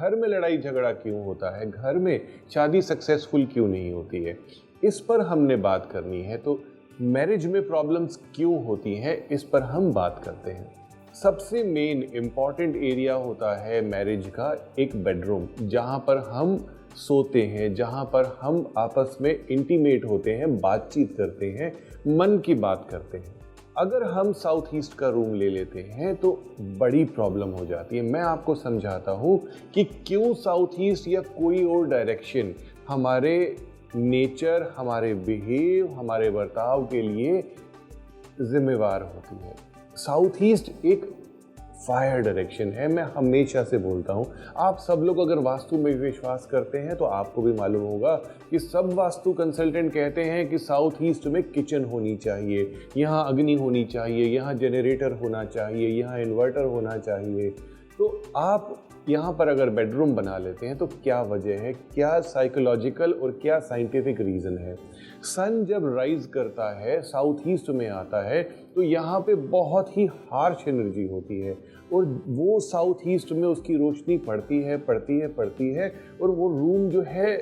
घर में लड़ाई झगड़ा क्यों होता है, घर में शादी सक्सेसफुल क्यों नहीं होती है, इस पर हमने बात करनी है। तो मैरिज में प्रॉब्लम्स क्यों होती हैं, इस पर हम बात करते हैं। सबसे मेन इम्पॉर्टेंट एरिया होता है मैरिज का एक बेडरूम, जहाँ पर हम सोते हैं, जहाँ पर हम आपस में इंटीमेट होते हैं, बातचीत करते हैं, मन की बात करते हैं। अगर हम साउथ ईस्ट का रूम ले लेते हैं तो बड़ी प्रॉब्लम हो जाती है। मैं आपको समझाता हूँ कि क्यों साउथ ईस्ट या कोई और डायरेक्शन हमारे नेचर, हमारे बिहेव, हमारे बर्ताव के लिए जिम्मेवार होती है। साउथ ईस्ट एक फायर डायरेक्शन है। मैं हमेशा से बोलता हूँ, आप सब लोग अगर वास्तु में विश्वास करते हैं तो आपको भी मालूम होगा कि सब वास्तु कंसल्टेंट कहते हैं कि साउथ ईस्ट में किचन होनी चाहिए, यहाँ अग्नि होनी चाहिए, यहाँ जनरेटर होना चाहिए, यहाँ इन्वर्टर होना चाहिए। तो आप यहाँ पर अगर बेडरूम बना लेते हैं तो क्या वजह है, क्या साइकोलॉजिकल और क्या साइंटिफिक रीज़न है। सन जब राइज करता है, साउथ ईस्ट में आता है, तो यहाँ पे बहुत ही हार्श एनर्जी होती है और वो साउथ ईस्ट में उसकी रोशनी पड़ती है और वो रूम जो है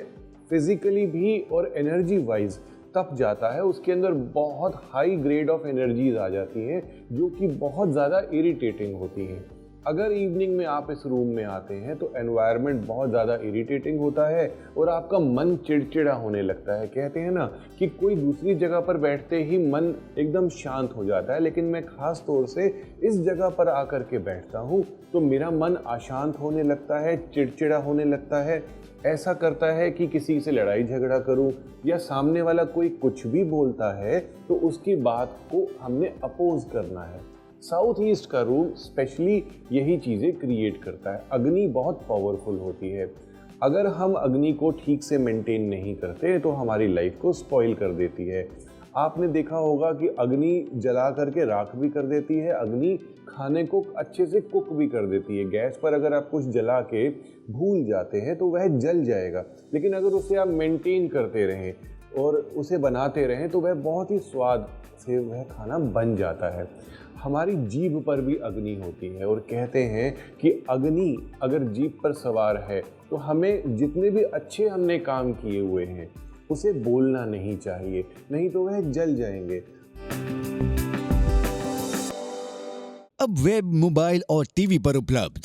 फिजिकली भी और एनर्जी वाइज तप जाता है। उसके अंदर बहुत हाई ग्रेड ऑफ एनर्जीज आ जाती हैं जो कि बहुत ज़्यादा इरिटेटिंग होती हैं। अगर इवनिंग में आप इस रूम में आते हैं तो एनवायरनमेंट बहुत ज़्यादा इरिटेटिंग होता है और आपका मन चिड़चिड़ा होने लगता है। कहते हैं ना कि कोई दूसरी जगह पर बैठते ही मन एकदम शांत हो जाता है, लेकिन मैं ख़ास तौर से इस जगह पर आकर के बैठता हूँ तो मेरा मन अशांत होने लगता है, चिड़चिड़ा होने लगता है। ऐसा करता है कि किसी से लड़ाई झगड़ा करूं या सामने वाला कोई कुछ भी बोलता है तो उसकी बात को हमने अपोज करना है। साउथ ईस्ट का रूम स्पेशली यही चीज़ें क्रिएट करता है। अग्नि बहुत पावरफुल होती है। अगर हम अग्नि को ठीक से मेंटेन नहीं करते तो हमारी लाइफ को स्पॉइल कर देती है। आपने देखा होगा कि अग्नि जला करके राख भी कर देती है, अग्नि खाने को अच्छे से कुक भी कर देती है। गैस पर अगर आप कुछ जला के भूल जाते हैं तो वह जल जाएगा, लेकिन अगर उसे आप मेंटेन करते रहें और उसे बनाते रहें तो वह बहुत ही स्वाद से वह खाना बन जाता है। हमारी जीभ पर भी अग्नि होती है और कहते हैं कि अग्नि अगर जीभ पर सवार है तो हमें जितने भी अच्छे हमने काम किए हुए हैं उसे बोलना नहीं चाहिए, नहीं तो वह जल जाएंगे। अब वेब, मोबाइल और टीवी पर उपलब्ध